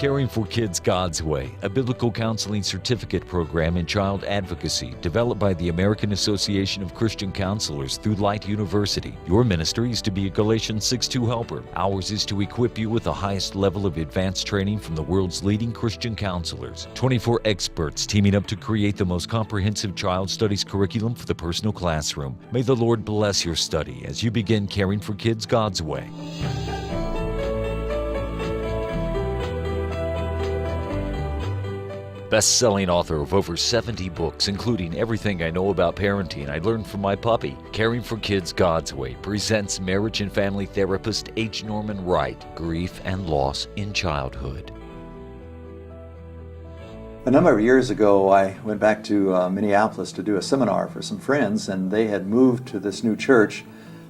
Caring for Kids God's Way, a biblical counseling certificate program in child advocacy developed by the American Association of Christian Counselors through Light University. Your ministry is to be a Galatians 6:2 helper. Ours is to equip you with the highest level of advanced training from the world's leading Christian counselors. 24 experts teaming up to create the most comprehensive child studies curriculum for the personal classroom. May the Lord bless your study as you begin caring for kids God's way. Best-selling author of over 70 books, including Everything I Know About Parenting I Learned from My Puppy, Caring for Kids God's Way presents marriage and family therapist H. Norman Wright, Grief and Loss in Childhood. A number of years ago, I went back to Minneapolis to do a seminar for some friends, and they had moved to this new church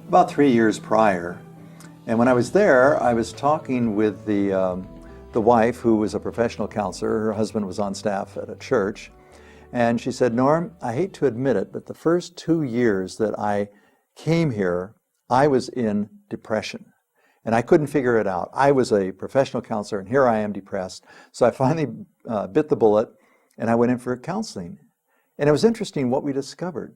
about 3 years prior. And when I was there, I was talking with the wife, who was a professional counselor. Her husband was on staff at a church. And she said, "Norm, I hate to admit it, but the first 2 years that I came here, I was in depression. And I couldn't figure it out. I was a professional counselor, and here I am depressed." So I finally bit the bullet, and I went in for counseling. And it was interesting what we discovered.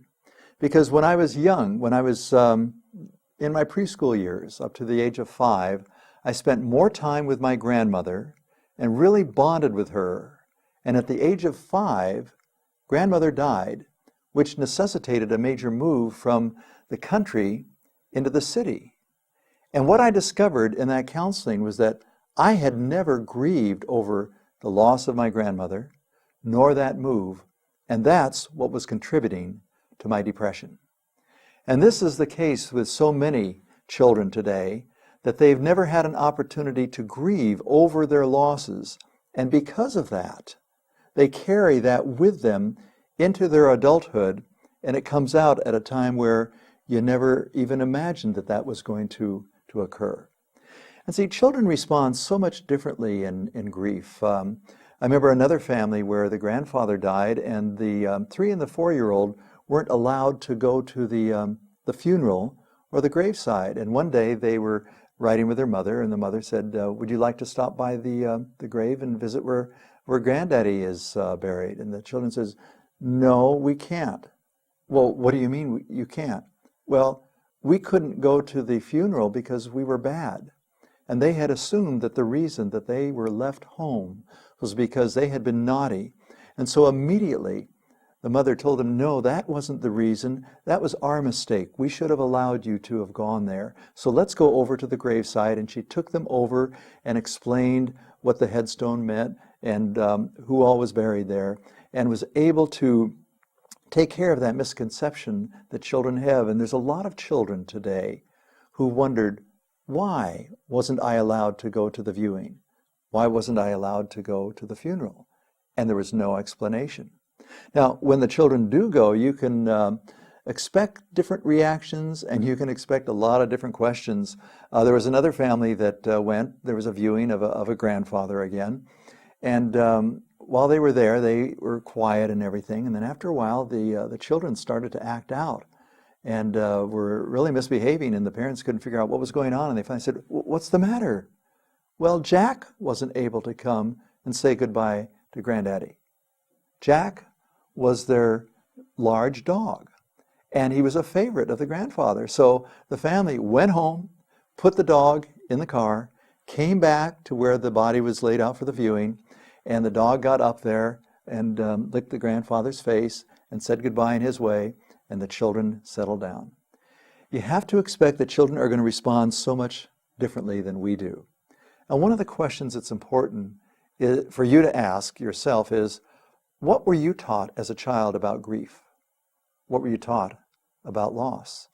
Because when I was young, when I was in my preschool years, up to the age of 5, I spent more time with my grandmother and really bonded with her. And at the age of 5, grandmother died, which necessitated a major move from the country into the city. And what I discovered in that counseling was that I had never grieved over the loss of my grandmother, nor that move, and that's what was contributing to my depression. And this is the case with so many children today, that they've never had an opportunity to grieve over their losses. And because of that, they carry that with them into their adulthood, and it comes out at a time where you never even imagined that that was going to occur. And see, children respond so much differently in grief. I remember another family where the grandfather died, and the 3 and the 4-year-old weren't allowed to go to the funeral or the graveside. And one day they were riding with their mother, and the mother said, "Would you like to stop by the grave and visit where Granddaddy is buried?" And the children says, "No, we can't." "Well, what do you mean you can't?" "Well, we couldn't go to the funeral because we were bad." And they had assumed that the reason that they were left home was because they had been naughty. And so immediately the mother told them, "No, that wasn't the reason. That was our mistake. We should have allowed you to have gone there. So let's go over to the graveside." And she took them over and explained what the headstone meant and who all was buried there, and was able to take care of that misconception that children have. And there's a lot of children today who wondered, why wasn't I allowed to go to the viewing? Why wasn't I allowed to go to the funeral? And there was no explanation. Now, when the children do go, you can expect different reactions, and you can expect a lot of different questions. There was another family that went. There was a viewing of a grandfather again. And while they were there, they were quiet and everything. And then after a while, the children started to act out and were really misbehaving, and the parents couldn't figure out what was going on. And they finally said, "What's the matter?" "Well, Jack wasn't able to come and say goodbye to Granddaddy." Jack was their large dog, and he was a favorite of the grandfather. So the family went home, put the dog in the car, came back to where the body was laid out for the viewing, and the dog got up there and licked the grandfather's face and said goodbye in his way, and the children settled down. You have to expect that children are going to respond so much differently than we do. And one of the questions that's important for you to ask yourself is, what were you taught as a child about grief? What were you taught about loss?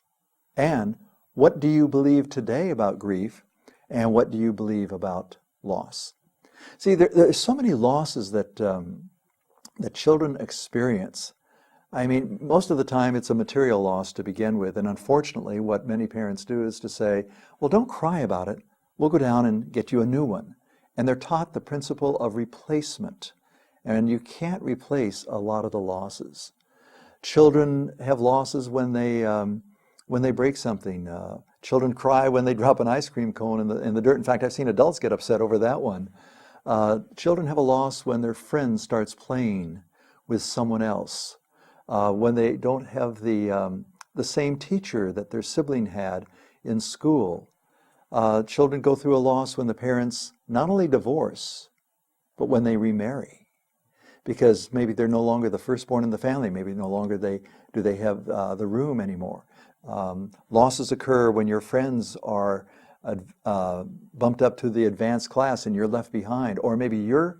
And what do you believe today about grief? And what do you believe about loss? See, there are so many losses that children experience. I mean, most of the time it's a material loss to begin with. And unfortunately, what many parents do is to say, "Well, don't cry about it. We'll go down and get you a new one." And they're taught the principle of replacement. And you can't replace a lot of the losses. Children have losses when they break something. Children cry when they drop an ice cream cone in the dirt. In fact, I've seen adults get upset over that one. Children have a loss when their friend starts playing with someone else, when they don't have the same teacher that their sibling had in school. Children go through a loss when the parents not only divorce, but when they remarry, because maybe they're no longer the firstborn in the family, maybe no longer do they have the room anymore. Losses occur when your friends are bumped up to the advanced class and you're left behind, or maybe you're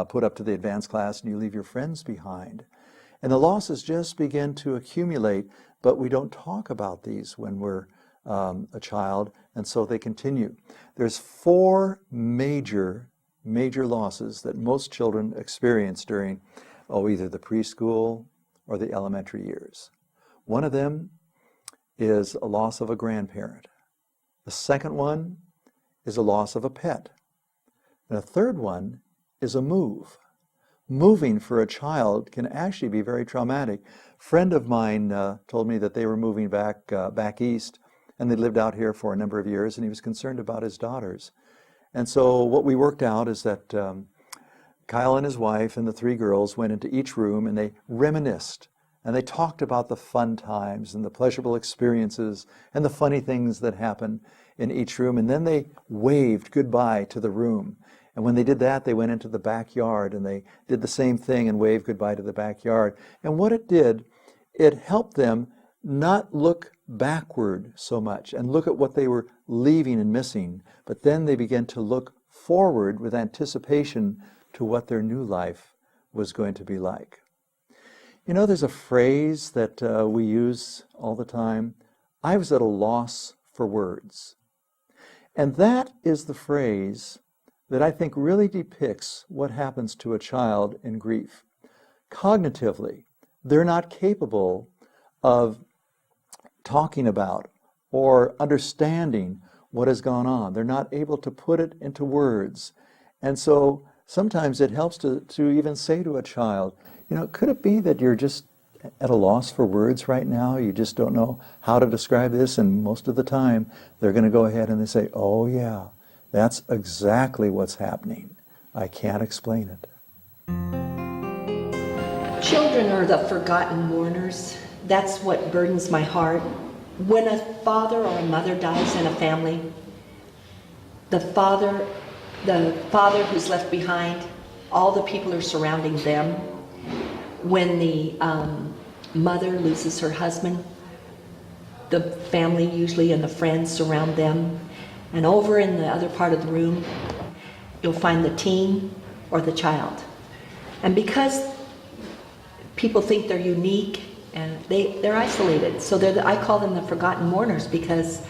put up to the advanced class and you leave your friends behind. And the losses just begin to accumulate, but we don't talk about these when we're a child, and so they continue. There's 4 major losses that most children experience during either the preschool or the elementary years. One of them is a loss of a grandparent. The second one is a loss of a pet. And a third one is a move. Moving for a child can actually be very traumatic. A friend of mine told me that they were moving back east, and they lived out here for a number of years, and he was concerned about his daughters. And so what we worked out is that Kyle and his wife and the 3 girls went into each room and they reminisced, and they talked about the fun times and the pleasurable experiences and the funny things that happened in each room, and then they waved goodbye to the room. And when they did that, they went into the backyard and they did the same thing and waved goodbye to the backyard. And what it did, it helped them not look backward so much and look at what they were leaving and missing, but then they began to look forward with anticipation to what their new life was going to be like. You know, there's a phrase that we use all the time: I was at a loss for words. And that is the phrase that I think really depicts what happens to a child in grief. Cognitively, they're not capable of talking about or understanding what has gone on. They're not able to put it into words. And so sometimes it helps to even say to a child, you know, could it be that you're just at a loss for words right now? You just don't know how to describe this? And most of the time, they're going to go ahead and they say, oh yeah, that's exactly what's happening. I can't explain it. Children are the forgotten mourners. That's what burdens my heart. When a father or a mother dies in a family, the father who's left behind, all the people are surrounding them. When the mother loses her husband, the family usually and the friends surround them. And over in the other part of the room, you'll find the teen or the child. And because people think they're unique and they're isolated, so I call them the forgotten mourners, because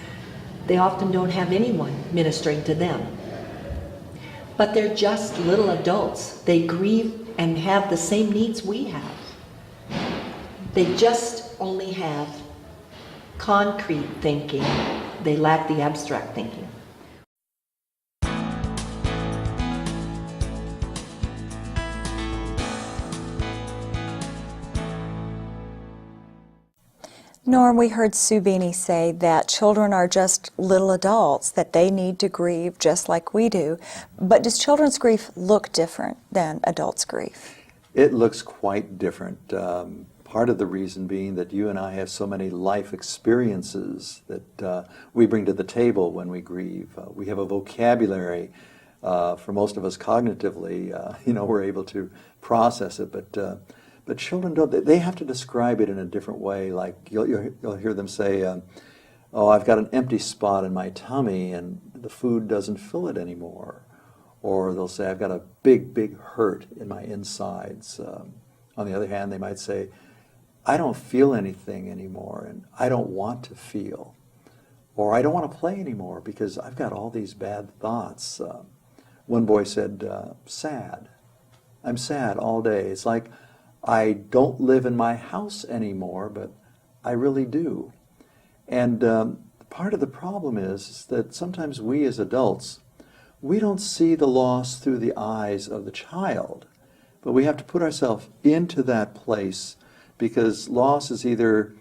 they often don't have anyone ministering to them. But they're just little adults. They grieve and have the same needs we have. They just only have concrete thinking. They lack the abstract thinking. Norm, we heard Sue Beeney say that children are just little adults, that they need to grieve just like we do. But does children's grief look different than adults' grief? It looks quite different. Part of the reason being that you and I have so many life experiences that we bring to the table when we grieve. We have a vocabulary. For most of us cognitively, we're able to process it, but children don't. They have to describe it in a different way. Like you'll hear them say, oh, I've got an empty spot in my tummy and the food doesn't fill it anymore. Or they'll say, I've got a big hurt in my insides. On the other hand, they might say, I don't feel anything anymore and I don't want to feel. Or I don't want to play anymore because I've got all these bad thoughts. One boy said, sad. I'm sad all day. It's like I don't live in my house anymore, but I really do. And part of the problem is that sometimes we as adults, we don't see the loss through the eyes of the child, but we have to put ourselves into that place, because loss is either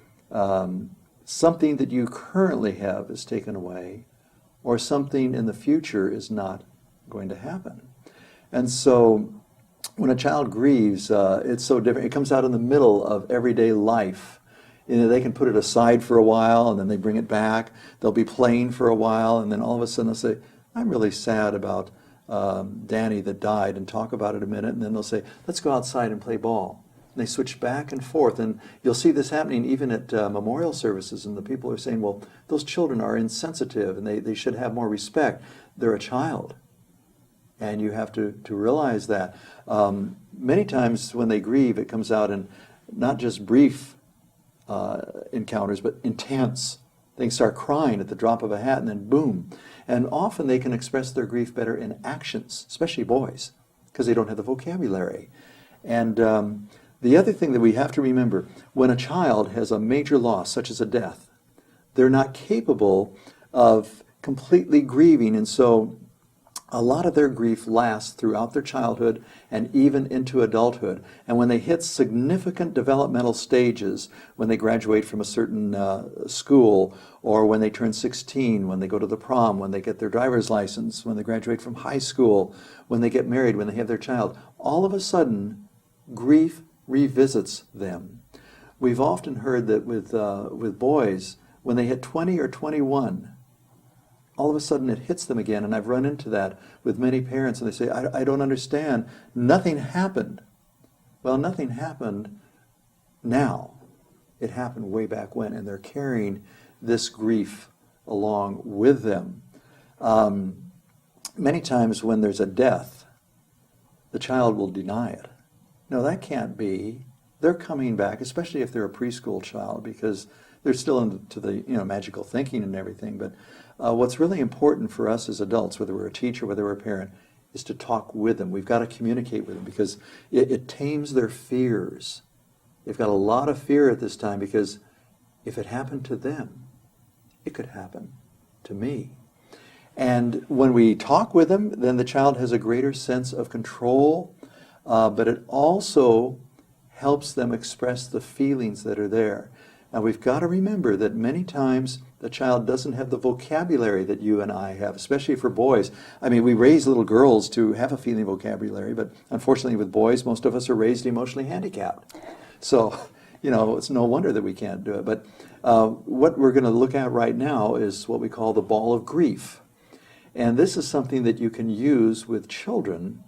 something that you currently have is taken away, or something in the future is not going to happen. And so when a child grieves, it's so different. It comes out in the middle of everyday life. You know, they can put it aside for a while, and then they bring it back. They'll be playing for a while, and then all of a sudden they'll say, I'm really sad about Danny that died, and talk about it a minute, and then they'll say, let's go outside and play ball. And they switch back and forth, and you'll see this happening even at memorial services, and the people are saying, well, those children are insensitive, and they should have more respect. They're a child. And you have to realize that. Many times when they grieve, it comes out in not just brief encounters, but intense. They start crying at the drop of a hat, and then boom. And often they can express their grief better in actions, especially boys, because they don't have the vocabulary. And the other thing that we have to remember, when a child has a major loss, such as a death, they're not capable of completely grieving, and so a lot of their grief lasts throughout their childhood and even into adulthood. And when they hit significant developmental stages, when they graduate from a certain school, or when they turn 16, when they go to the prom, when they get their driver's license, when they graduate from high school, when they get married, when they have their child, all of a sudden, grief revisits them. We've often heard that with boys, when they hit 20 or 21, all of a sudden it hits them again, and I've run into that with many parents, and they say, I don't understand. Nothing happened. Well, nothing happened now. It happened way back when, and they're carrying this grief along with them. Many times when there's a death, the child will deny it. No, that can't be. They're coming back, especially if they're a preschool child, because they're still into the magical thinking and everything. But what's really important for us as adults, whether we're a teacher, whether we're a parent, is to talk with them. We've got to communicate with them, because it tames their fears. They've got a lot of fear at this time, because if it happened to them, it could happen to me. And when we talk with them, then the child has a greater sense of control, but it also helps them express the feelings that are there. Now, we've got to remember that many times the child doesn't have the vocabulary that you and I have, especially for boys. I mean, we raise little girls to have a feeling vocabulary, but unfortunately with boys, most of us are raised emotionally handicapped. So, it's no wonder that we can't do it. But what we're going to look at right now is what we call the ball of grief. And this is something that you can use with children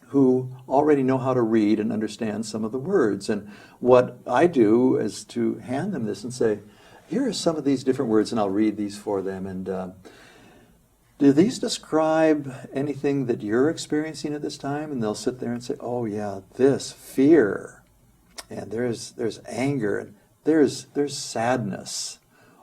who already know how to read and understand some of the words. And what I do is to hand them this and say, here are some of these different words, and I'll read these for them. And do these describe anything that you're experiencing at this time? And they'll sit there and say, oh yeah, this, fear, and there's anger, and there's sadness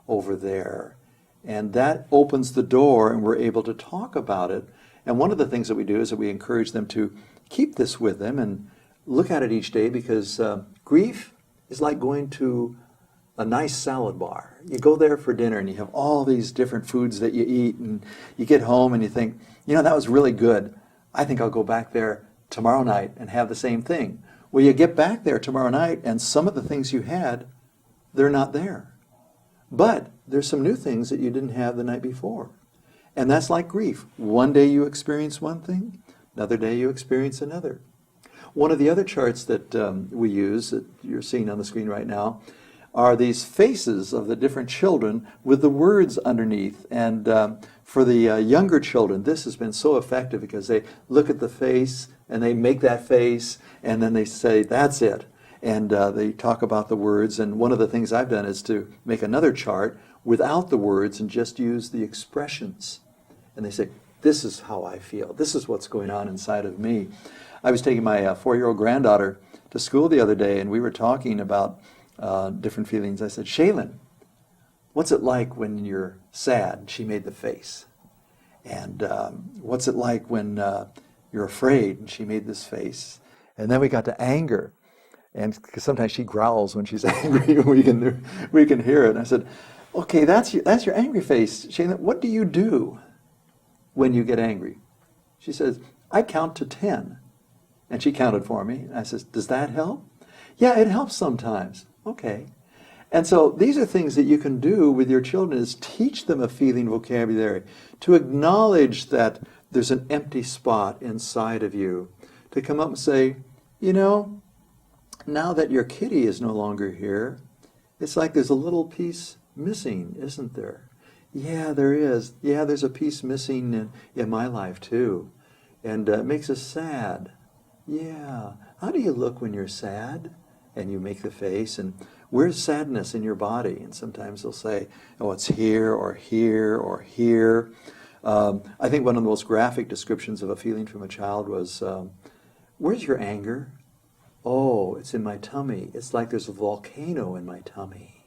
over there. And that opens the door, and we're able to talk about it. And one of the things that we do is that we encourage them to keep this with them and look at it each day, because grief is like going to a nice salad bar. You go there for dinner and you have all these different foods that you eat, and you get home and you think, that was really good. I think I'll go back there tomorrow night and have the same thing. Well, you get back there tomorrow night and some of the things you had, they're not there. But there's some new things that you didn't have the night before. And that's like grief. One day you experience one thing, another day you experience another. One of the other charts that we use, that you're seeing on the screen right now, are these faces of the different children with the words underneath. And for the younger children, this has been so effective, because they look at the face and they make that face, and then they say, that's it. And they talk about the words. And one of the things I've done is to make another chart without the words and just use the expressions. And they say, this is how I feel. This is what's going on inside of me. I was taking my 4-year-old granddaughter to school the other day, and we were talking about different feelings. I said, Shaylin, what's it like when you're sad? She made the face. And what's it like when you're afraid? And she made this face. And then we got to anger. And because sometimes she growls when she's angry, we can hear it. And I said, okay, that's your angry face. Shaylin, what do you do when you get angry? She says, I count to 10. And she counted for me. And I says, does that help? Yeah, it helps sometimes. Okay. And so these are things that you can do with your children, is teach them a feeling vocabulary, to acknowledge that there's an empty spot inside of you, to come up and say, you know, now that your kitty is no longer here, it's like there's a little piece missing, isn't there? Yeah, there is. Yeah, there's a piece missing in my life too. And it makes us sad. Yeah. How do you look when you're sad? And you make the face. And where's sadness in your body? And sometimes they'll say, oh, it's here or here or here. I think one of the most graphic descriptions of a feeling from a child was, where's your anger? Oh, it's in my tummy. It's like there's a volcano in my tummy.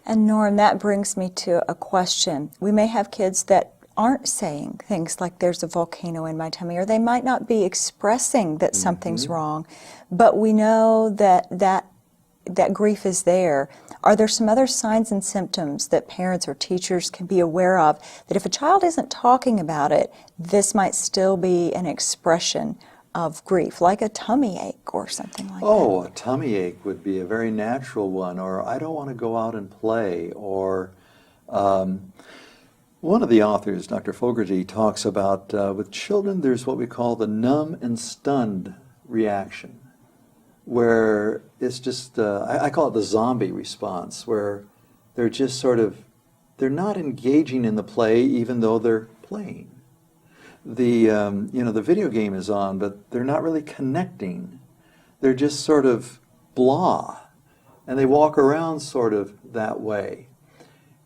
And Norm, that brings me to a question. We may have kids that aren't saying things like there's a volcano in my tummy, or they might not be expressing that something's wrong, but we know that grief is there. Are there some other signs and symptoms that parents or teachers can be aware of that if a child isn't talking about it, this might still be an expression of grief, like a tummy ache or something like that? Oh, a tummy ache would be a very natural one, or I don't want to go out and play, or one of the authors, Dr. Fogarty, talks about with children there's what we call the numb and stunned reaction, where it's just, I call it the zombie response, where they're just sort of, they're not engaging in the play even though they're playing. The video game is on, but they're not really connecting. They're just sort of blah, and they walk around sort of that way.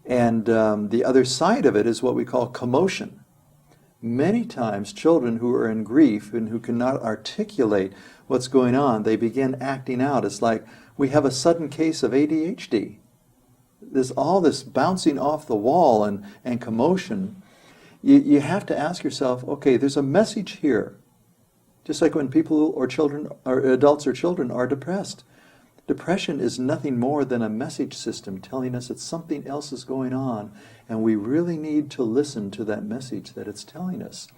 And the other side of it is what we call commotion. Many times children who are in grief and who cannot articulate what's going on, they begin acting out. It's like we have a sudden case of ADHD. There's all this bouncing off the wall and commotion. You have to ask yourself, okay, there's a message here. Just like when people or children, or adults or children are depressed. Depression is nothing more than a message system telling us that something else is going on, and we really need to listen to that message that it's telling us.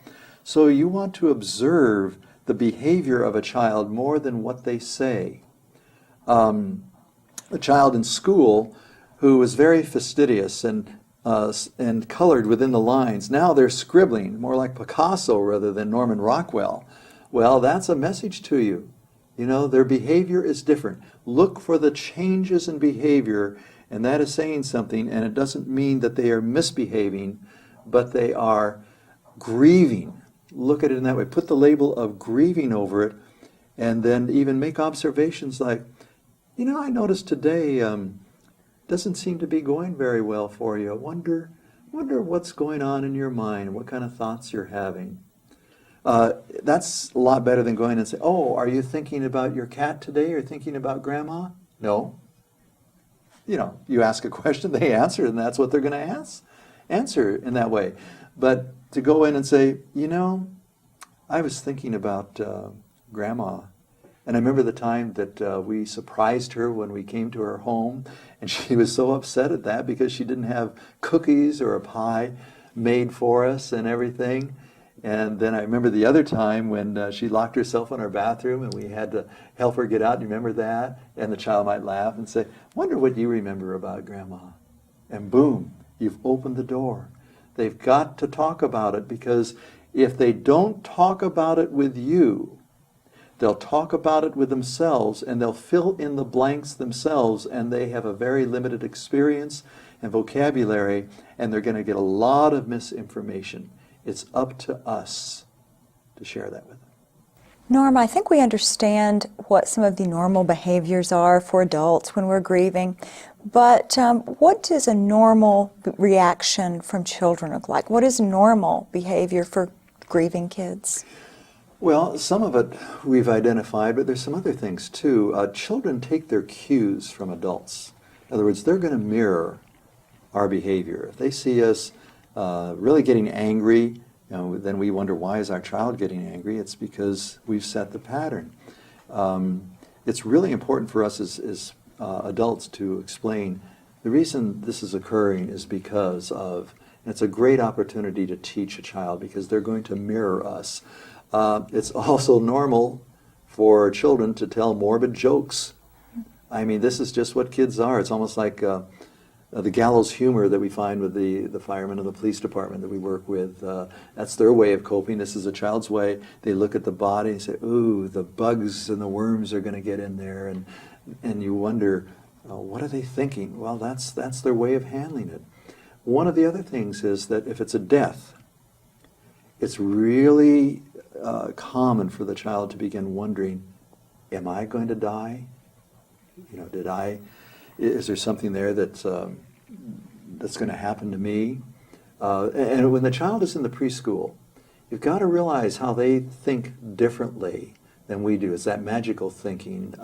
So you want to observe the behavior of a child more than what they say. A child in school who was very fastidious and colored within the lines, now they're scribbling more like Picasso rather than Norman Rockwell. Well, that's a message to you. You know, their behavior is different. Look for the changes in behavior, and that is saying something, and it doesn't mean that they are misbehaving, but they are grieving. Look at it in that way. Put the label of grieving over it, and then even make observations like, you know, I noticed today doesn't seem to be going very well for you. Wonder what's going on in your mind, what kind of thoughts you're having. That's a lot better than going and say, oh, are you thinking about your cat today or thinking about grandma? No. You know, you ask a question, they answer, and that's what they're going to answer in that way. But to go in and say, you know, I was thinking about grandma. And I remember the time that we surprised her when we came to her home, and she was so upset at that because she didn't have cookies or a pie made for us and everything. And then I remember the other time when she locked herself in our bathroom and we had to help her get out. You remember that? And the child might laugh and say, wonder what you remember about grandma. And boom, you've opened the door. They've got to talk about it, because if they don't talk about it with you, they'll talk about it with themselves, and they'll fill in the blanks themselves, and they have a very limited experience and vocabulary, and they're going to get a lot of misinformation. It's up to us to share that with them. Norm, I think we understand what some of the normal behaviors are for adults when we're grieving, but what does a normal reaction from children look like? What is normal behavior for grieving kids? Well, some of it we've identified, but there's some other things too. Children take their cues from adults. In other words, they're going to mirror our behavior. If they see us really getting angry, then we wonder, why is our child getting angry? It's because we've set the pattern. It's really important for us as adults to explain the reason this is occurring is because of, and it's a great opportunity to teach a child because they're going to mirror us. It's also normal for children to tell morbid jokes. I mean, this is just what kids are. It's almost like the gallows humor that we find with the firemen and the police department that we work with. That's their way of coping. This is a child's way. They look at the body and say, ooh, the bugs and the worms are going to get in there. And you wonder, what are they thinking? Well, that's their way of handling it. One of the other things is that if it's a death, it's really common for the child to begin wondering, am I going to die? Is there something there that's going to happen to me? And when the child is in the preschool, you've got to realize how they think differently than we do. It's that magical thinking.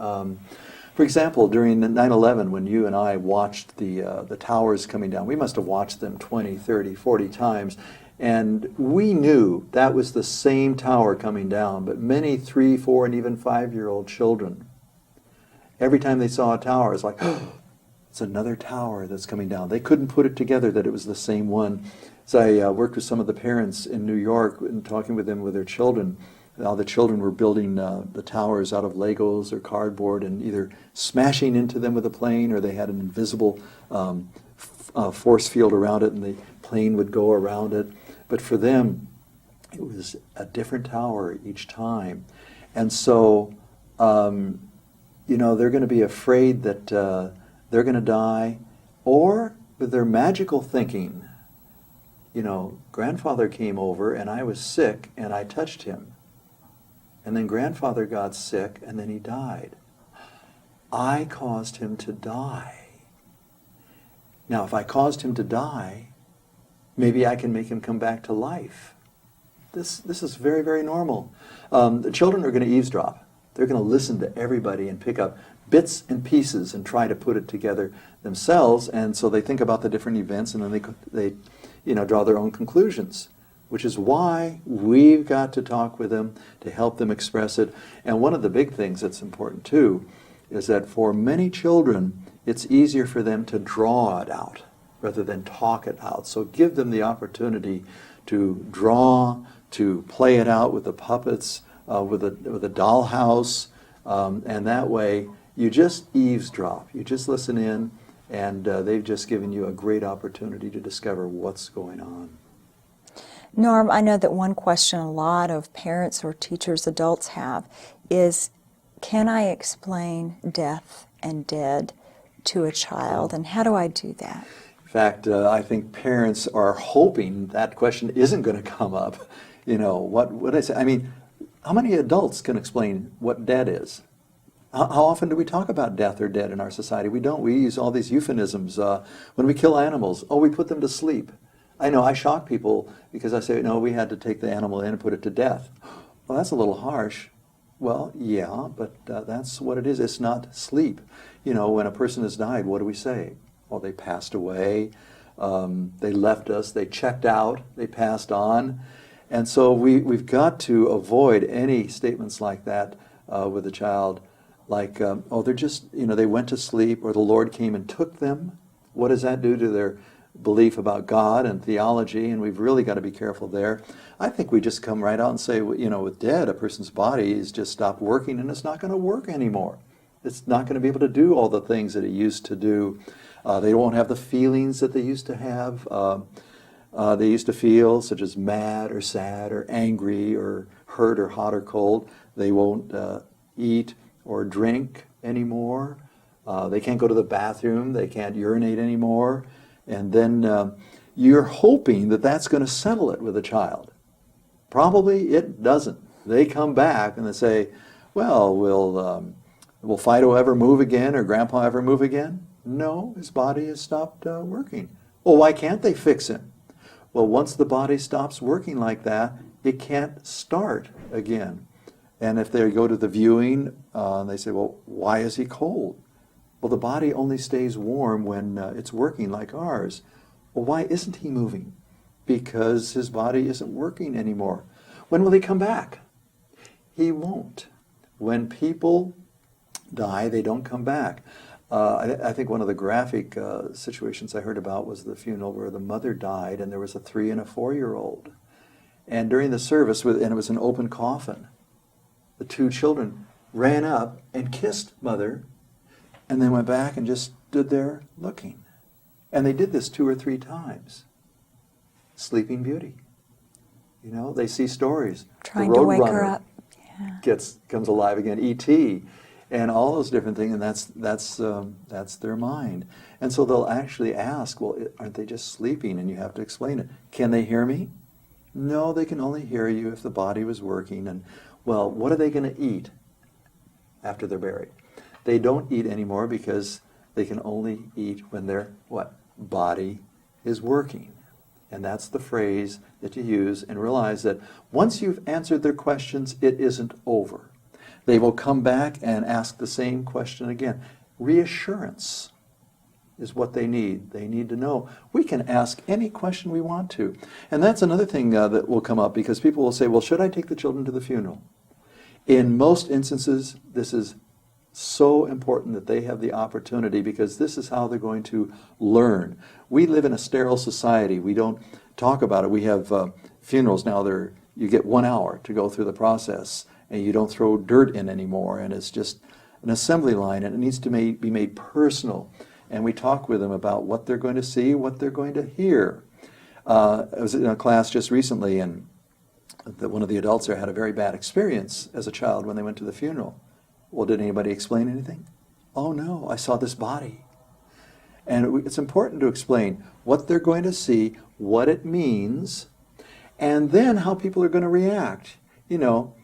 For example, during 9/11, when you and I watched the towers coming down, we must have watched them 20, 30, 40 times, and we knew that was the same tower coming down, but many 3, 4, and even 5-year-old children, every time they saw a tower, it's like, oh, it's another tower that's coming down. They couldn't put it together that it was the same one. So I worked with some of the parents in New York and talking with them with their children. Now the children were building the towers out of Legos or cardboard and either smashing into them with a plane, or they had an invisible force field around it and the plane would go around it. But for them, it was a different tower each time. And so, they're going to be afraid that they're going to die, or with their magical thinking, grandfather came over and I was sick and I touched him. And then grandfather got sick and then he died. I caused him to die. Now, if I caused him to die, maybe I can make him come back to life. This is very, very normal. The children are going to eavesdrop. They're going to listen to everybody and pick up bits and pieces and try to put it together themselves. And so they think about the different events and then they draw their own conclusions, which is why we've got to talk with them to help them express it. And one of the big things that's important too is that for many children, it's easier for them to draw it out rather than talk it out. So give them the opportunity to draw, to play it out with the puppets, with a dollhouse, and that way you just eavesdrop. You just listen in, and they've just given you a great opportunity to discover what's going on. Norm, I know that one question a lot of parents or teachers, adults have is, can I explain death and dead to a child, and how do I do that? In fact, I think parents are hoping that question isn't going to come up. What I say? I mean, how many adults can explain what dead is? How often do we talk about death or dead in our society? We don't. We use all these euphemisms. When we kill animals, we put them to sleep. I know I shock people because I say, no, we had to take the animal in and put it to death. Well, that's a little harsh. Well, yeah, but that's what it is. It's not sleep. When a person has died, what do we say? Well, they passed away, they left us, they checked out, they passed on. And so we've got to avoid any statements like that with a child, like, they're just, they went to sleep, or the Lord came and took them. What does that do to their belief about God and theology? And we've really got to be careful there. I think we just come right out and say, with dead, a person's body has just stopped working and it's not going to work anymore. It's not going to be able to do all the things that it used to do. They won't have the feelings that they used to have. They used to feel, such as mad or sad or angry or hurt or hot or cold. They won't eat or drink anymore. They can't go to the bathroom. They can't urinate anymore. And then you're hoping that that's going to settle it with a child. Probably it doesn't. They come back and they say, well, will Fido ever move again, or Grandpa ever move again? No, his body has stopped working. Well, why can't they fix him? Well, once the body stops working like that, it can't start again. And if they go to the viewing, they say, well, why is he cold? Well, the body only stays warm when it's working like ours. Well, why isn't he moving? Because his body isn't working anymore. When will he come back? He won't. When people die, they don't come back. I think one of the graphic situations I heard about was the funeral where the mother died and there was a 3 and a 4-year-old. And during the service, and it was an open coffin, the 2 children ran up and kissed Mother and then went back and just stood there looking. And they did this 2 or 3 times. Sleeping Beauty. You know, they see stories. Trying the to wake her Roadrunner up. Yeah. comes alive again. E.T. and all those different things, and that's their mind. And so they'll actually ask, well, aren't they just sleeping? And you have to explain it. Can they hear me? No, they can only hear you if the body was working. And, well, what are they going to eat after they're buried? They don't eat anymore because they can only eat when their, what? Body is working. And that's the phrase that you use, and realize that once you've answered their questions, it isn't over. They will come back and ask the same question again. Reassurance is what they need. They need to know we can ask any question we want to. And that's another thing that will come up, because people will say, well, should I take the children to the funeral? In most instances, this is so important that they have the opportunity, because this is how they're going to learn. We live in a sterile society. We don't talk about it. We have funerals now. You get 1 hour to go through the process, and you don't throw dirt in anymore, and it's just an assembly line, and it needs to be made personal. And we talk with them about what they're going to see, what they're going to hear. I was in a class just recently, and one of the adults there had a very bad experience as a child when they went to the funeral. Well, did anybody explain anything? Oh no, I saw this body. And it's important to explain what they're going to see, what it means, and then how people are going to react. You know,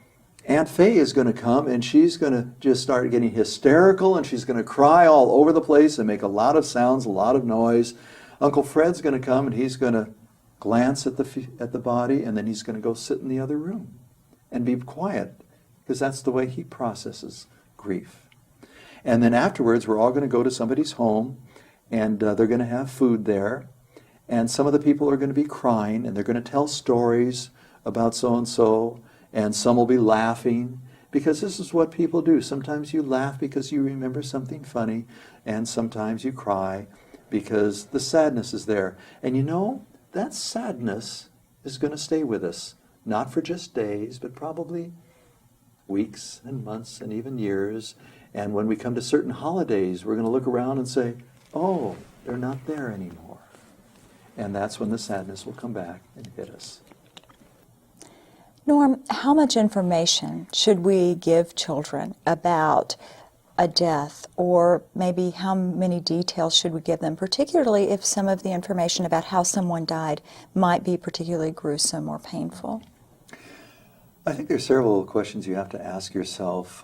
Aunt Faye is going to come, and she's going to just start getting hysterical, and she's going to cry all over the place and make a lot of sounds, a lot of noise. Uncle Fred's going to come, and he's going to glance at the body, and then he's going to go sit in the other room and be quiet, because that's the way he processes grief. And then afterwards, we're all going to go to somebody's home, and they're going to have food there, and some of the people are going to be crying, and they're going to tell stories about so-and-so, and some will be laughing, because this is what people do. Sometimes you laugh because you remember something funny, and sometimes you cry because the sadness is there. And you know, that sadness is going to stay with us, not for just days, but probably weeks and months and even years. And when we come to certain holidays, we're going to look around and say, oh, they're not there anymore. And that's when the sadness will come back and hit us. Norm, how much information should we give children about a death, or maybe how many details should we give them, particularly if some of the information about how someone died might be particularly gruesome or painful? I think there's several questions you have to ask yourself.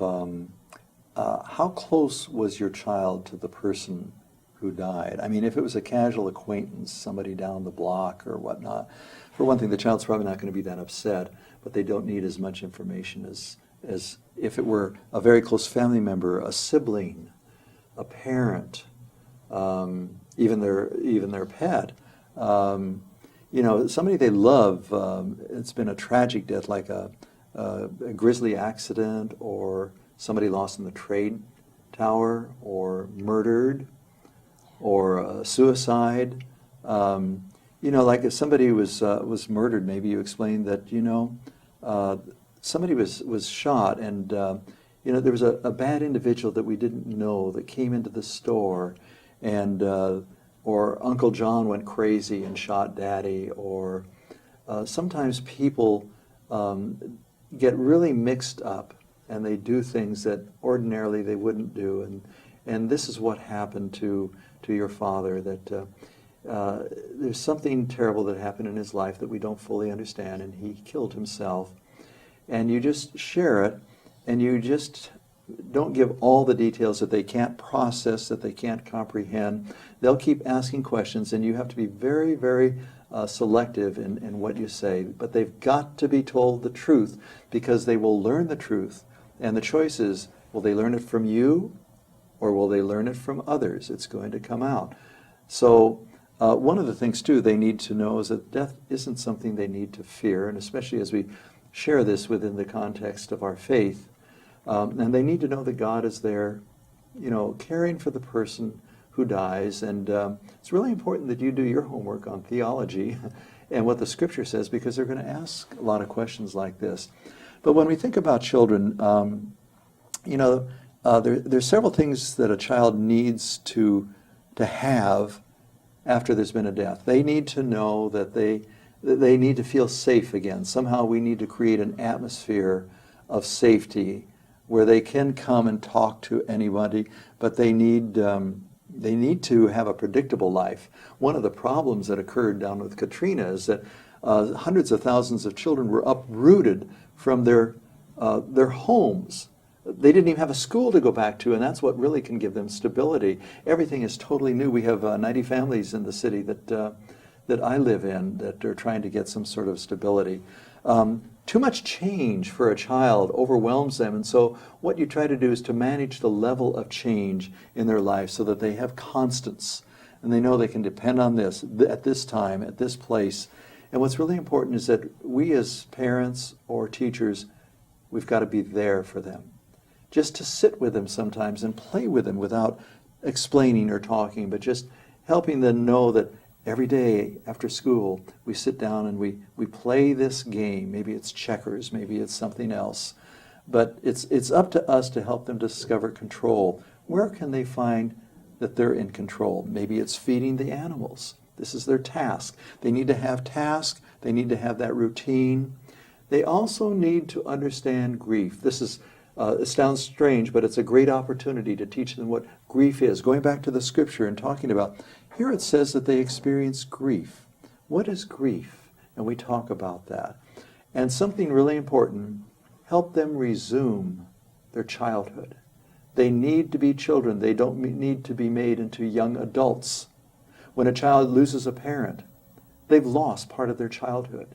How close was your child to the person who died? I mean, if it was a casual acquaintance, somebody down the block or whatnot, for one thing, the child's probably not going to be that upset, but they don't need as much information as if it were a very close family member, a sibling, a parent, even their pet. You know, somebody they love. It's been a tragic death, like a grisly accident, or somebody lost in the trade tower, or murdered, or suicide. You know, like if somebody was murdered, maybe you explained that, you know, somebody was shot, and you know, there was a bad individual that we didn't know that came into the store, and or Uncle John went crazy and shot Daddy, or sometimes people get really mixed up, and they do things that ordinarily they wouldn't do, and this is what happened to your father, that there's something terrible that happened in his life that we don't fully understand, and he killed himself. And you just share it, and you just don't give all the details that they can't process, that they can't comprehend. They'll keep asking questions, and you have to be very, very selective in what you say. But they've got to be told the truth, because they will learn the truth. And the choice is, will they learn it from you, or will they learn it from others? It's going to come out. So one of the things, too, they need to know is that death isn't something they need to fear, and especially as we share this within the context of our faith. And they need to know that God is there, you know, caring for the person who dies. And it's really important that you do your homework on theology and what the Scripture says, because they're going to ask a lot of questions like this. But when we think about children, you know, there's several things that a child needs to have after there's been a death. They need to know that they need to feel safe again. Somehow we need to create an atmosphere of safety where they can come and talk to anybody, but they need to have a predictable life. One of the problems that occurred down with Katrina is that hundreds of thousands of children were uprooted from their homes. They didn't even have a school to go back to, and that's what really can give them stability. Everything is totally new. We have 90 families in the city that I live in that are trying to get some sort of stability. Too much change for a child overwhelms them, and so what you try to do is to manage the level of change in their life so that they have constants, and they know they can depend on this at this time, at this place. And what's really important is that we as parents or teachers, we've got to be there for them. Just to sit with them sometimes and play with them without explaining or talking, but just helping them know that every day after school we sit down and we play this game. Maybe it's checkers, maybe it's something else. But it's up to us to help them discover control. Where can they find that they're in control? Maybe it's feeding the animals. This is their task. They need to have tasks. They need to have that routine. They also need to understand grief. This is it sounds strange, but it's a great opportunity to teach them what grief is. Going back to the scripture and talking about, here it says that they experience grief. What is grief? And we talk about that. And something really important, help them resume their childhood. They need to be children. They don't need to be made into young adults. When a child loses a parent, they've lost part of their childhood.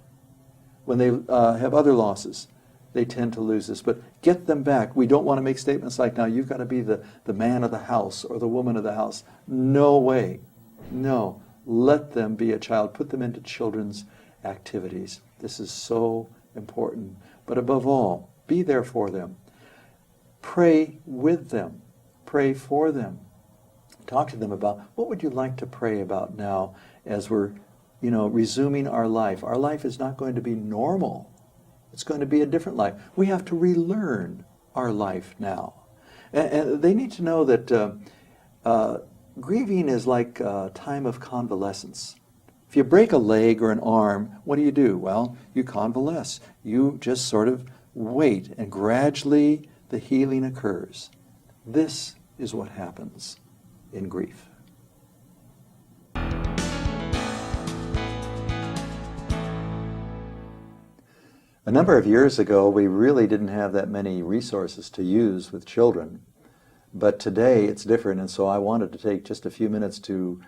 When they have other losses, they tend to lose this. But get them back. We don't want to make statements like, now you've got to be the man of the house or the woman of the house. No way. No. Let them be a child. Put them into children's activities. This is so important. But above all, be there for them. Pray with them. Pray for them. Talk to them about, what would you like to pray about now as we're, resuming our life? Our life is not going to be normal. It's going to be a different life. We have to relearn our life now. And they need to know that grieving is like a time of convalescence. If you break a leg or an arm, what do? Well, you convalesce. You just sort of wait, and gradually the healing occurs. This is what happens in grief. A number of years ago, we really didn't have that many resources to use with children. But today it's different, and so I wanted to take just a few minutes to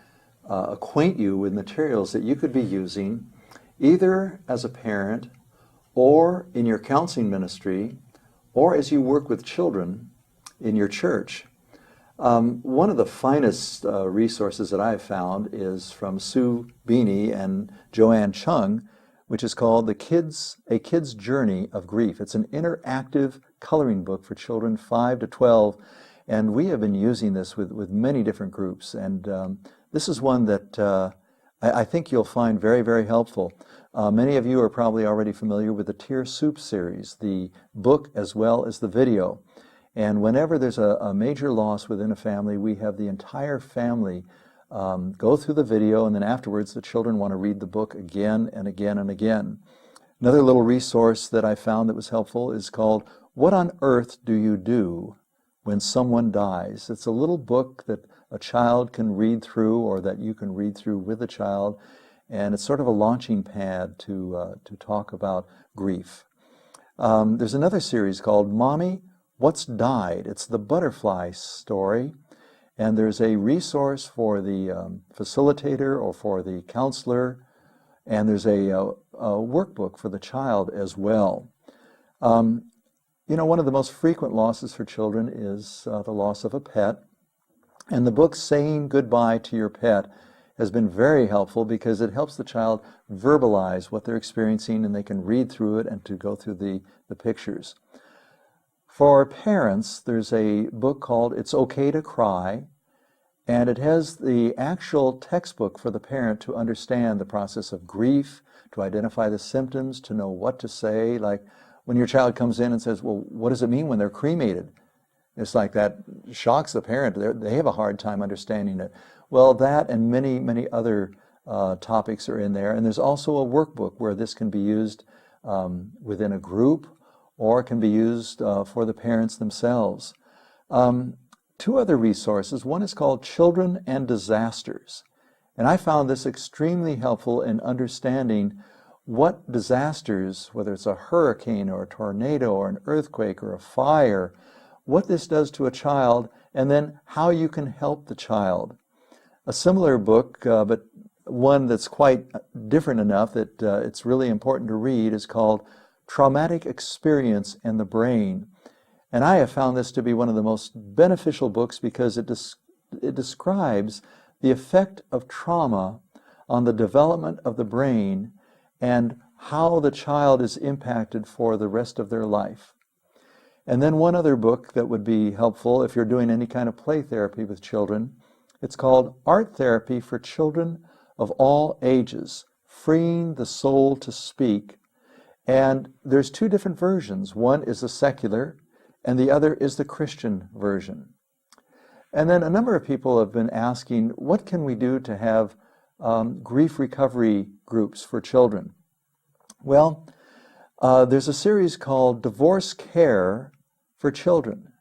acquaint you with materials that you could be using either as a parent or in your counseling ministry or as you work with children in your church. One of the finest resources that I've found is from Sue Beeney and Joanne Chung, which is called A Kid's Journey of Grief. It's an interactive coloring book for children 5 to 12, and we have been using this with many different groups. And this is one that I think you'll find very, very helpful. Many of you are probably already familiar with the Tear Soup series, the book as well as the video. And whenever there's a major loss within a family, we have the entire family go through the video, and then afterwards the children want to read the book again and again and again. Another little resource that I found that was helpful is called What on Earth Do You Do When Someone Dies? It's a little book that a child can read through, or that you can read through with a child, and it's sort of a launching pad to talk about grief. There's another series called Mommy, What's Died? It's the butterfly story. And there's a resource for the facilitator or for the counselor, and there's a workbook for the child as well. One of the most frequent losses for children is the loss of a pet. And the book Saying Goodbye to Your Pet has been very helpful because it helps the child verbalize what they're experiencing, and they can read through it and to go through the pictures. For parents, there's a book called It's Okay to Cry, and it has the actual textbook for the parent to understand the process of grief, to identify the symptoms, to know what to say. Like when your child comes in and says, well, what does it mean when they're cremated? It's like that shocks the parent. They have a hard time understanding it. Well, that and many, many other topics are in there. And there's also a workbook where this can be used within a group, or it can be used for the parents themselves. Two other resources. One is called Children and Disasters. And I found this extremely helpful in understanding what disasters, whether it's a hurricane or a tornado or an earthquake or a fire, what this does to a child, and then how you can help the child. A similar book, but one that's quite different enough that it's really important to read, is called Traumatic Experience and the Brain. And I have found this to be one of the most beneficial books because it describes the effect of trauma on the development of the brain and how the child is impacted for the rest of their life. And then one other book that would be helpful if you're doing any kind of play therapy with children, it's called Art Therapy for Children of All Ages, Freeing the Soul to Speak. And there's two different versions. One is the secular, and the other is the Christian version. And then a number of people have been asking, what can we do to have grief recovery groups for children? Well, there's a series called Divorce Care for Children.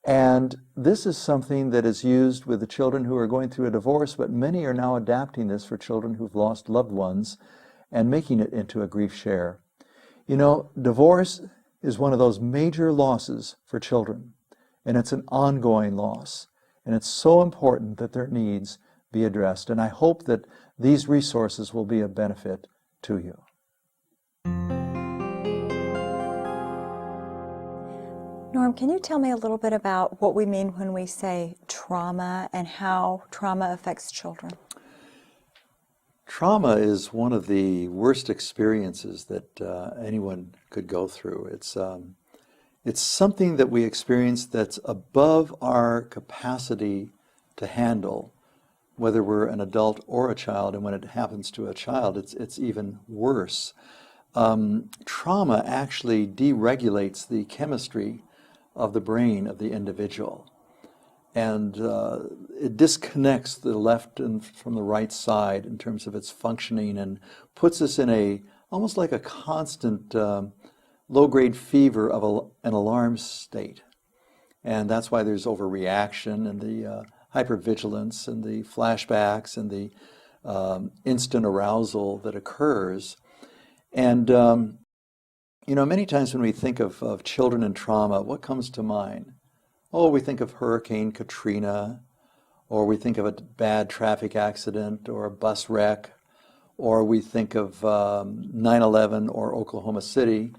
And this is something that is used with the children who are going through a divorce, but many are now adapting this for children who've lost loved ones and making it into a grief share. You know, divorce is one of those major losses for children, and it's an ongoing loss. And it's so important that their needs be addressed. And I hope that these resources will be a benefit to you. Norm, can you tell me a little bit about what we mean when we say trauma and how trauma affects children? Trauma is one of the worst experiences that anyone could go through. It's something that we experience that's above our capacity to handle, whether we're an adult or a child, and when it happens to a child, it's even worse. Trauma actually deregulates the chemistry of the brain of the individual. And it disconnects the left and from the right side in terms of its functioning and puts us in almost like a constant low-grade fever of an alarm state. And that's why there's overreaction and the hypervigilance and the flashbacks and the instant arousal that occurs. And you know, many times when we think of children and trauma, what comes to mind? Oh, we think of Hurricane Katrina, or we think of a bad traffic accident or a bus wreck, or we think of 9/11 or Oklahoma City.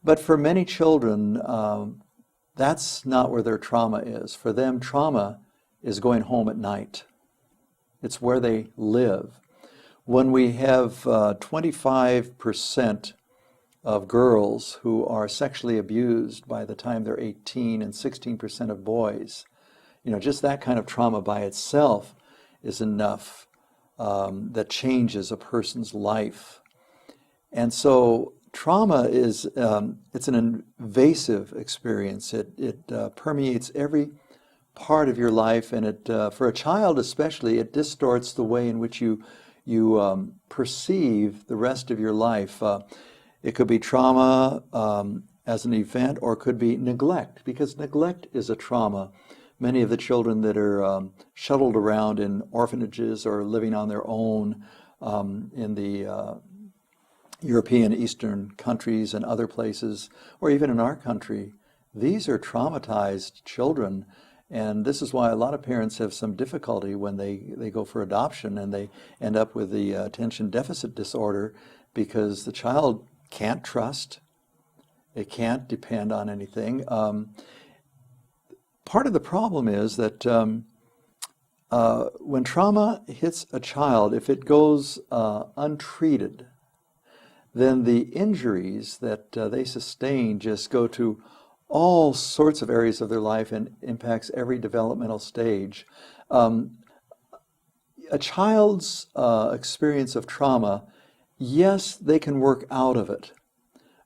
But for many children, that's not where their trauma is. For them, trauma is going home at night. It's where they live. When we have 25% of girls who are sexually abused by the time they're 18 and 16% of boys, you know, just that kind of trauma by itself is enough that changes a person's life. And so trauma is, it's an invasive experience. It permeates every part of your life, and for a child especially, it distorts the way in which you perceive the rest of your life. It could be trauma as an event, or it could be neglect, because neglect is a trauma. Many of the children that are shuttled around in orphanages or living on their own in the European Eastern countries and other places, or even in our country, these are traumatized children. And this is why a lot of parents have some difficulty when they go for adoption and they end up with the attention deficit disorder, because the child can't trust, it can't depend on anything. Part of the problem is that when trauma hits a child, if it goes untreated, then the injuries that they sustain just go to all sorts of areas of their life and impacts every developmental stage. A child's experience of trauma, yes, they can work out of it,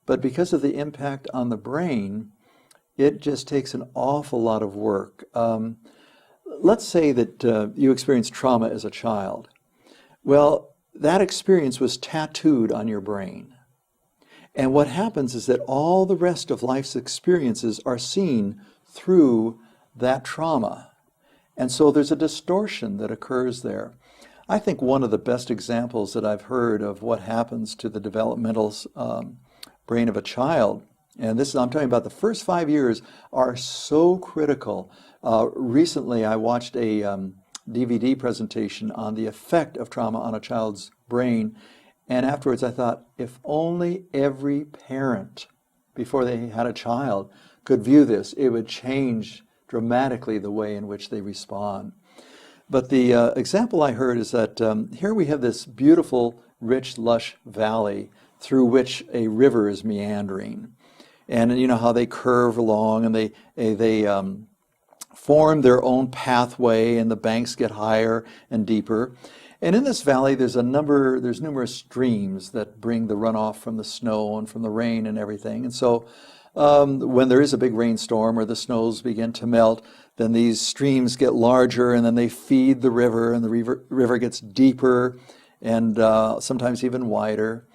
but because of the impact on the brain, it just takes an awful lot of work. Let's say that you experienced trauma as a child. Well, that experience was tattooed on your brain. And what happens is that all the rest of life's experiences are seen through that trauma. And so there's a distortion that occurs there. I think one of the best examples that I've heard of what happens to the developmental brain of a child, and this is, I'm talking about the first 5 years, are so critical. Recently, I watched a DVD presentation on the effect of trauma on a child's brain, and afterwards I thought, if only every parent, before they had a child, could view this, it would change dramatically the way in which they respond. But the example I heard is that here we have this beautiful, rich, lush valley through which a river is meandering. And you know how they curve along, and they form their own pathway, and the banks get higher and deeper. And in this valley, there's numerous streams that bring the runoff from the snow and from the rain and everything. And so when there is a big rainstorm or the snows begin to melt, then these streams get larger, and then they feed the river, and the river gets deeper and sometimes even wider.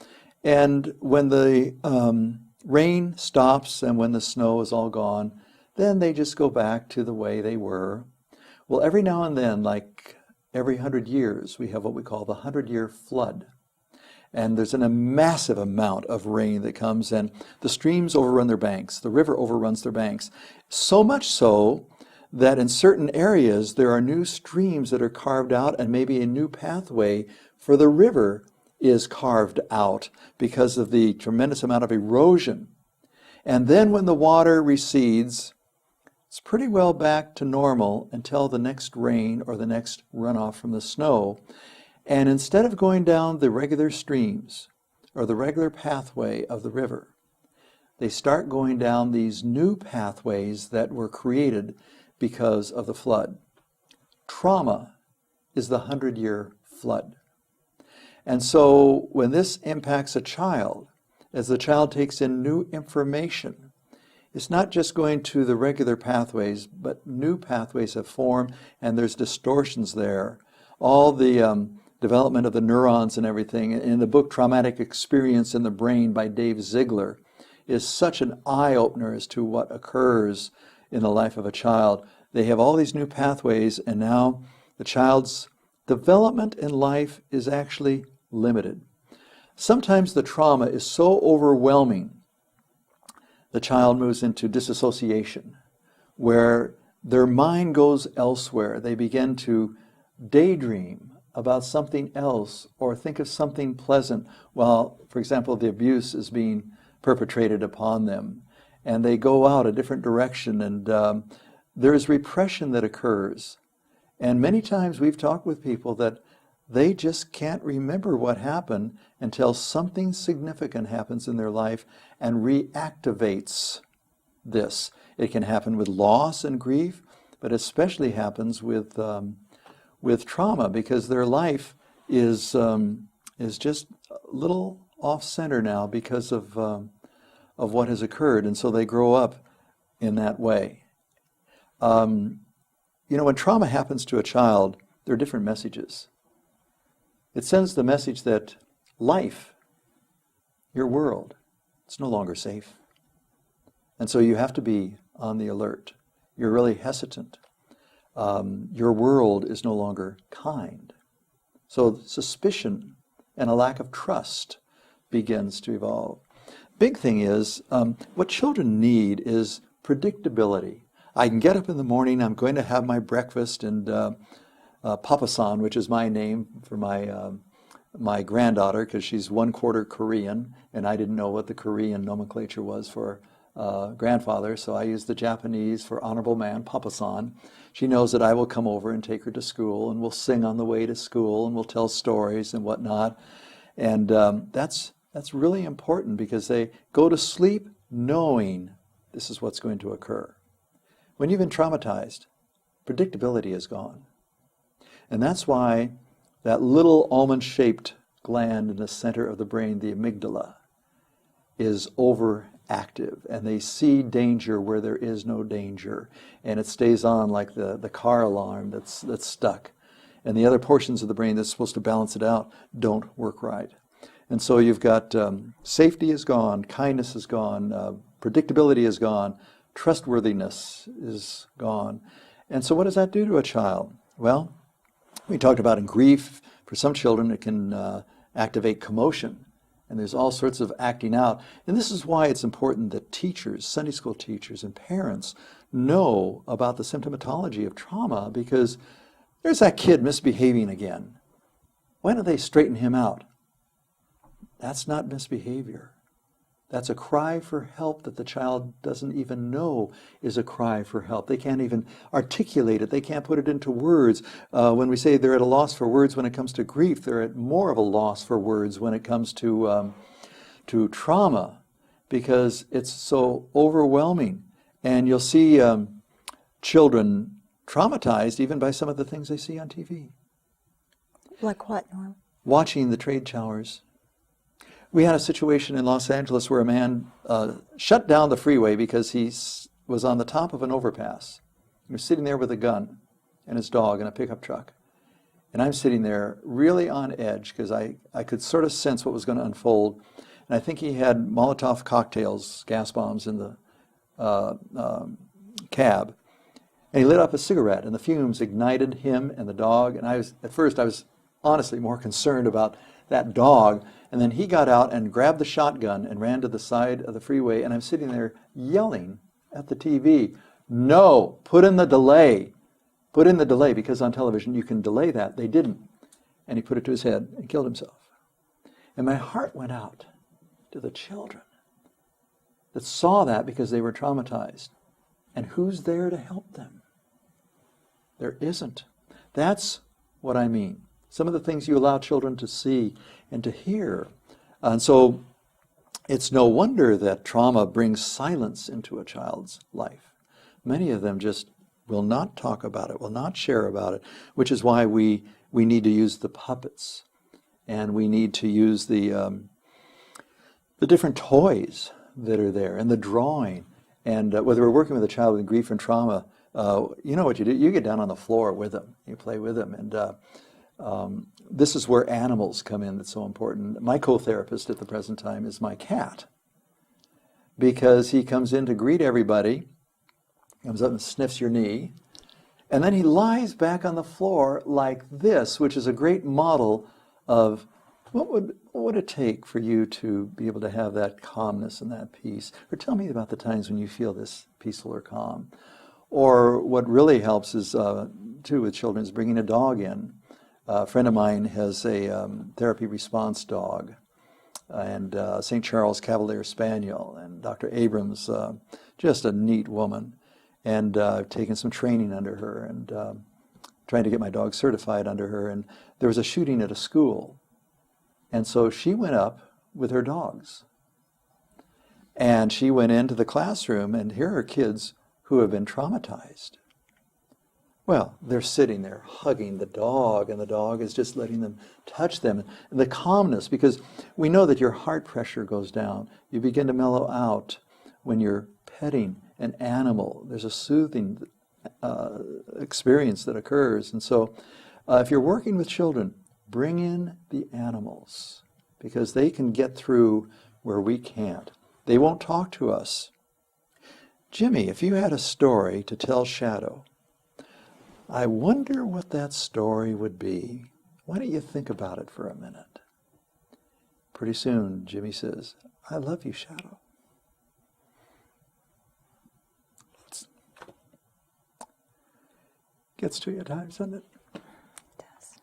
And when the rain stops and when the snow is all gone, then they just go back to the way they were. Well, every now and then, like every 100 years, we have what we call the 100-year flood. And there's a massive amount of rain that comes, and the streams overrun their banks. The river overruns their banks. So much so that in certain areas there are new streams that are carved out, and maybe a new pathway for the river is carved out because of the tremendous amount of erosion. And then when the water recedes, it's pretty well back to normal until the next rain or the next runoff from the snow. And instead of going down the regular streams or the regular pathway of the river, they start going down these new pathways that were created because of the flood. Trauma is the 100-year flood. And so when this impacts a child, as the child takes in new information, it's not just going to the regular pathways, but new pathways have formed, and there's distortions there. All the development of the neurons and everything. In the book Traumatic Experience in the Brain by Dave Ziegler is such an eye-opener as to what occurs in the life of a child. They have all these new pathways, and now the child's development in life is actually limited. Sometimes the trauma is so overwhelming, the child moves into disassociation, where their mind goes elsewhere. They begin to daydream about something else or think of something pleasant while, for example, the abuse is being perpetrated upon them. And they go out a different direction, and there is repression that occurs. And many times we've talked with people that they just can't remember what happened until something significant happens in their life and reactivates this. It can happen with loss and grief, but especially happens with trauma, because their life is just a little off center now because of what has occurred, and so they grow up in that way. When trauma happens to a child, there are different messages. It sends the message that life, your world, it's no longer safe. And so you have to be on the alert. You're really hesitant. Your world is no longer kind. So suspicion and a lack of trust begins to evolve. Big thing is, what children need is predictability. I can get up in the morning, I'm going to have my breakfast, and Papa-san, which is my name for my granddaughter, because she's 1/4 Korean, and I didn't know what the Korean nomenclature was for grandfather, so I used the Japanese for honorable man, Papa-san. She knows that I will come over and take her to school, and we'll sing on the way to school, and we'll tell stories and whatnot. And that's really important, because they go to sleep knowing this is what's going to occur. When you've been traumatized, predictability is gone. And that's why that little almond-shaped gland in the center of the brain, the amygdala, is active, and they see danger where there is no danger, and it stays on like the car alarm that's stuck. And the other portions of the brain that's supposed to balance it out don't work right. And so you've got safety is gone, kindness is gone, predictability is gone, trustworthiness is gone. And so what does that do to a child? Well, we talked about in grief, for some children it can activate commotion. And there's all sorts of acting out. And this is why it's important that teachers, Sunday school teachers and parents know about the symptomatology of trauma, because there's that kid misbehaving again. Why don't they straighten him out? That's not misbehavior. That's a cry for help that the child doesn't even know is a cry for help. They can't even articulate it. They can't put it into words. When we say they're at a loss for words when it comes to grief, they're at more of a loss for words when it comes to trauma, because it's so overwhelming. And you'll see children traumatized even by some of the things they see on TV. Like what, Norm? Watching the trade showers. We had a situation in Los Angeles where a man shut down the freeway because he was on the top of an overpass. He was sitting there with a gun and his dog in a pickup truck. And I'm sitting there really on edge because I could sort of sense what was going to unfold. And I think he had Molotov cocktails, gas bombs in the cab. And he lit up a cigarette, and the fumes ignited him and the dog. And at first I was honestly more concerned about that dog. And then he got out and grabbed the shotgun and ran to the side of the freeway, and I'm sitting there yelling at the TV, no, put in the delay. Put in the delay, because on television you can delay that. They didn't. And he put it to his head and killed himself. And my heart went out to the children that saw that because they were traumatized. And who's there to help them? There isn't. That's what I mean. Some of the things you allow children to see and to hear. And so it's no wonder that trauma brings silence into a child's life. Many of them just will not talk about it, will not share about it, which is why we need to use the puppets, and we need to use the different toys that are there, and the drawing. And whether we're working with a child with grief and trauma, you know what you do? You get down on the floor with them, you play with them, and this is where animals come in that's so important. My co-therapist at the present time is my cat, because he comes in to greet everybody, comes up and sniffs your knee, and then he lies back on the floor like this, which is a great model of what would it take for you to be able to have that calmness and that peace? Or tell me about the times when you feel this peaceful or calm. Or what really helps is, too, with children, is bringing a dog in. A friend of mine has a therapy response dog, and St. Charles Cavalier Spaniel, and Dr. Abrams, just a neat woman. And I've taken some training under her, and trying to get my dog certified under her. And there was a shooting at a school. And so she went up with her dogs. And she went into the classroom, and here are kids who have been traumatized. Well, they're sitting there hugging the dog, and the dog is just letting them touch them. And the calmness, because we know that your heart pressure goes down. You begin to mellow out when you're petting an animal. There's a soothing experience that occurs. And so if you're working with children, bring in the animals, because they can get through where we can't. They won't talk to us. Jimmy, if you had a story to tell Shadow, I wonder what that story would be. Why don't you think about it for a minute? Pretty soon, Jimmy says, I love you, Shadow. Gets to you at times, doesn't it? It does.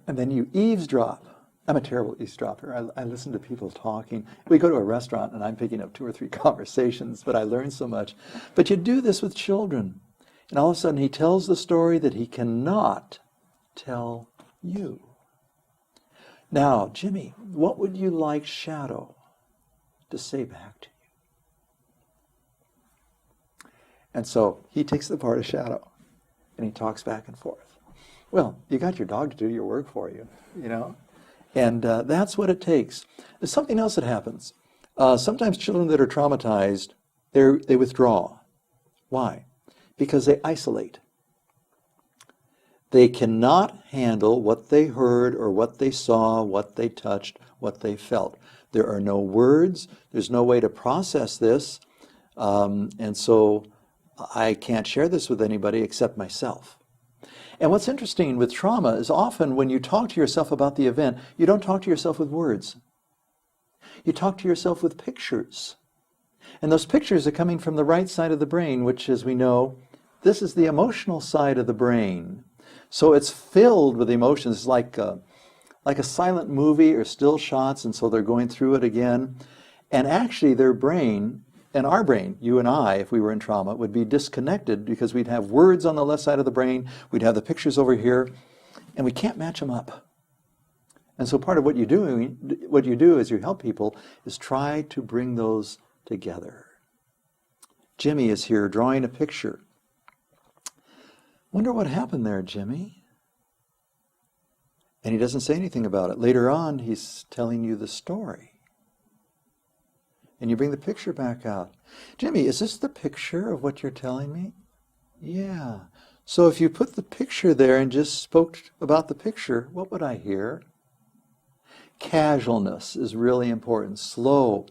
And then you eavesdrop. I'm a terrible eavesdropper. I listen to people talking. We go to a restaurant and I'm picking up 2 or 3 conversations, but I learn so much. But you do this with children. And all of a sudden he tells the story that he cannot tell you. Now, Jimmy, what would you like Shadow to say back to you? And so he takes the part of Shadow and he talks back and forth. Well, you got your dog to do your work for you, you know? And that's what it takes. There's something else that happens. Sometimes children that are traumatized, they withdraw. Why? Because they isolate. They cannot handle what they heard or what they saw, what they touched, what they felt. There are no words. There's no way to process this. And so I can't share this with anybody except myself. And what's interesting with trauma is often when you talk to yourself about the event, you don't talk to yourself with words. You talk to yourself with pictures. And those pictures are coming from the right side of the brain, which, as we know, this is the emotional side of the brain. So it's filled with emotions, like a silent movie or still shots, and so they're going through it again. And actually their brain, and our brain, you and I, if we were in trauma, would be disconnected because we'd have words on the left side of the brain, we'd have the pictures over here, and we can't match them up. And so part of what you do as you help people is try to bring those together. Jimmy is here drawing a picture. Wonder what happened there, Jimmy? And he doesn't say anything about it. Later on, he's telling you the story. And you bring the picture back out. Jimmy, is this the picture of what you're telling me? Yeah. So if you put the picture there and just spoke about the picture, what would I hear? Casualness is really important. Slow.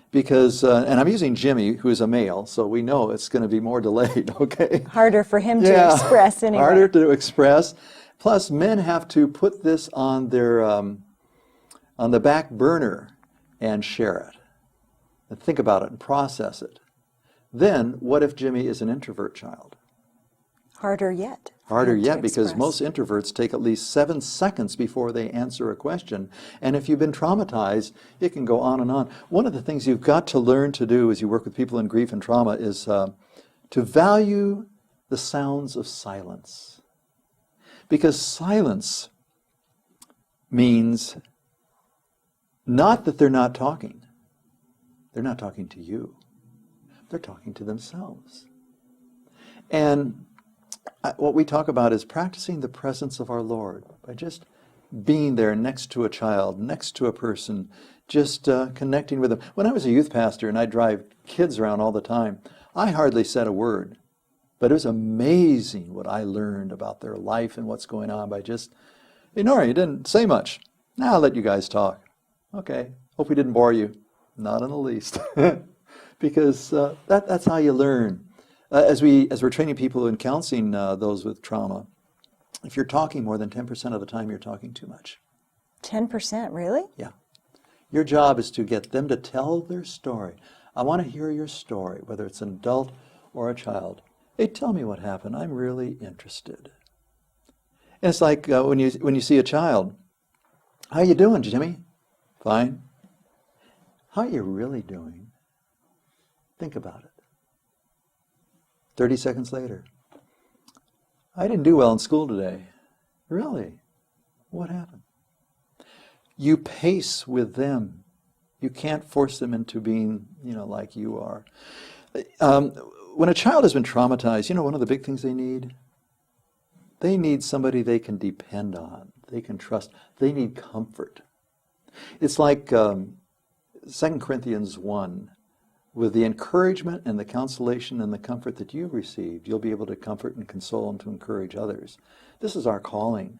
Because, and I'm using Jimmy, who is a male, so we know it's going to be more delayed, okay? Harder for him to express anyway. Harder to express. Plus, men have to put this on their, on the back burner and share it. And think about it and process it. Then, what if Jimmy is an introvert child? Harder yet. Harder yet, because most introverts take at least 7 seconds before they answer a question. And if you've been traumatized, it can go on and on. One of the things you've got to learn to do as you work with people in grief and trauma is to value the sounds of silence. Because silence means not that they're not talking. They're not talking to you. They're talking to themselves. And what we talk about is practicing the presence of our Lord by just being there next to a child, next to a person, just connecting with them. When I was a youth pastor and I drive kids around all the time, I hardly said a word, but it was amazing what I learned about their life and what's going on by just ignoring. You didn't say much. Now I'll let you guys talk. Okay, hope we didn't bore you. Not in the least. Because that's how you learn. As we're training people in counseling those with trauma, if you're talking more than 10% of the time, you're talking too much. 10%, really? Yeah. Your job is to get them to tell their story. I want to hear your story, whether it's an adult or a child. Hey, tell me what happened. I'm really interested. And it's like when you see a child, how you doing, Jimmy? Fine. How are you really doing? Think about it. 30 seconds later. I didn't do well in school today. Really? What happened? You pace with them. You can't force them into being, like you are. When a child has been traumatized, one of the big things they need somebody they can depend on, they can trust. They need comfort. It's like 2 Corinthians 1. With the encouragement and the consolation and the comfort that you've received, you'll be able to comfort and console and to encourage others. This is our calling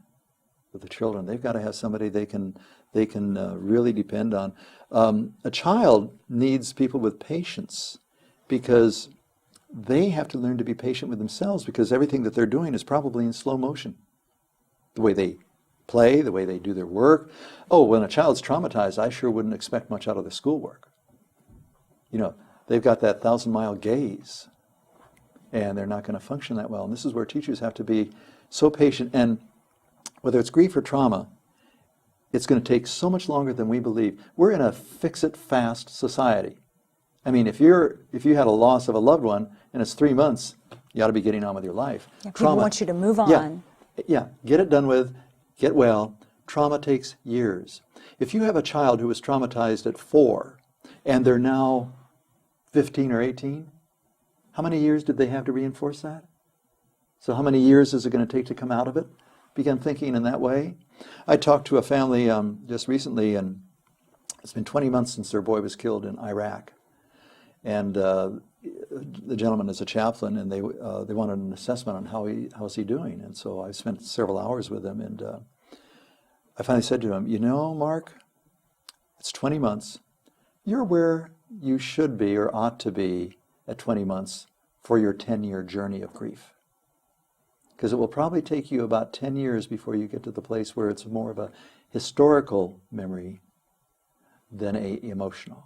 with the children. They've got to have somebody they can really depend on. A child needs people with patience because they have to learn to be patient with themselves because everything that they're doing is probably in slow motion. The way they play, the way they do their work. Oh, when a child's traumatized, I sure wouldn't expect much out of their schoolwork. They've got that 1,000-mile gaze, and they're not going to function that well. And this is where teachers have to be so patient. And whether it's grief or trauma, it's going to take so much longer than we believe. We're in a fix-it-fast society. I mean, if you had a loss of a loved one and it's 3 months, you ought to be getting on with your life. Yeah, people want you to move on. Yeah, get it done with, get well. Trauma takes years. If you have a child who was traumatized at 4 and they're now 15 or 18, how many years did they have to reinforce that? So how many years is it going to take to come out of it? Begin thinking in that way. I talked to a family just recently, and It's been 20 months since their boy was killed in Iraq. And the gentleman is a chaplain, and they wanted an assessment on how's he doing. And so I spent several hours with him, and I finally said to him, you know, Mark, it's 20 months. You're where you should be or ought to be at 20 months for your 10-year journey of grief. Because it will probably take you about 10 years before you get to the place where it's more of a historical memory than a emotional.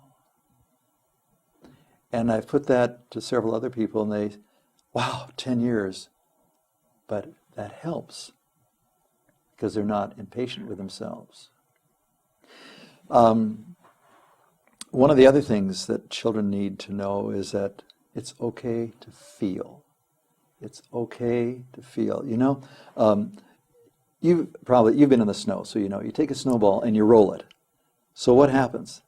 And I've put that to several other people, and they, wow, 10 years. But that helps because they're not impatient with themselves. One of the other things that children need to know is that it's okay to feel. It's okay to feel. You know, you've been in the snow, so you know, you take a snowball and you roll it. So what happens?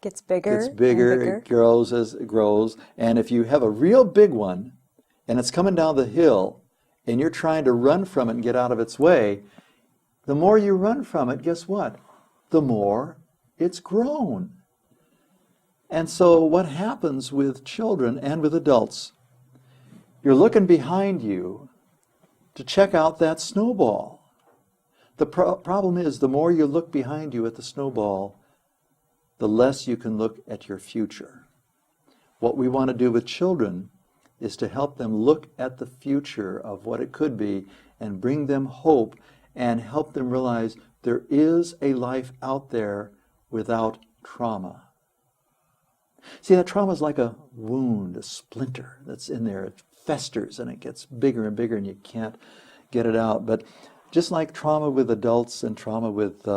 Gets bigger. Gets bigger, and bigger. it grows as it grows. And if you have a real big one and it's coming down the hill and you're trying to run from it and get out of its way, the more you run from it, guess what? The more it's grown. And so what happens with children and with adults? You're looking behind you to check out that snowball. The problem is, the more you look behind you at the snowball, the less you can look at your future. What we want to do with children is to help them look at the future of what it could be and bring them hope and help them realize there is a life out there without trauma. See, that trauma is like a wound, a splinter that's in there. It festers and it gets bigger and bigger and you can't get it out. But just like trauma with adults and trauma with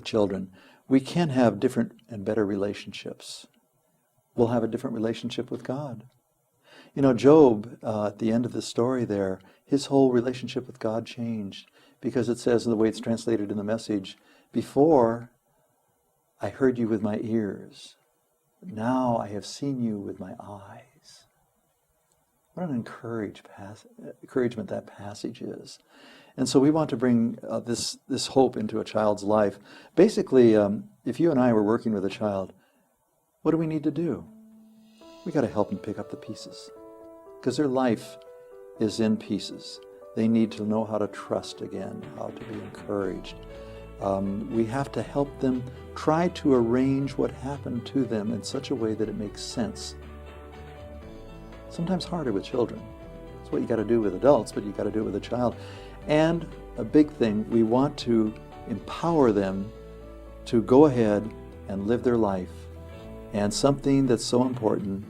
children, we can have different and better relationships. We'll have a different relationship with God. You know, Job, at the end of the story there, his whole relationship with God changed because it says, in the way it's translated in the Message, before I heard you with my ears, now I have seen you with my eyes. What an encouragement that passage is. And so we want to bring this hope into a child's life. Basically, if you and I were working with a child, what do we need to do? We got to help them pick up the pieces because their life is in pieces. They need to know how to trust again, how to be encouraged. We have to help them try to arrange what happened to them in such a way that it makes sense. Sometimes harder with children. It's what you got to do with adults, but you got to do it with a child. And a big thing, we want to empower them to go ahead and live their life. And something that's so important,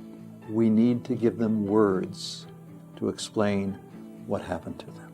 we need to give them words to explain what happened to them.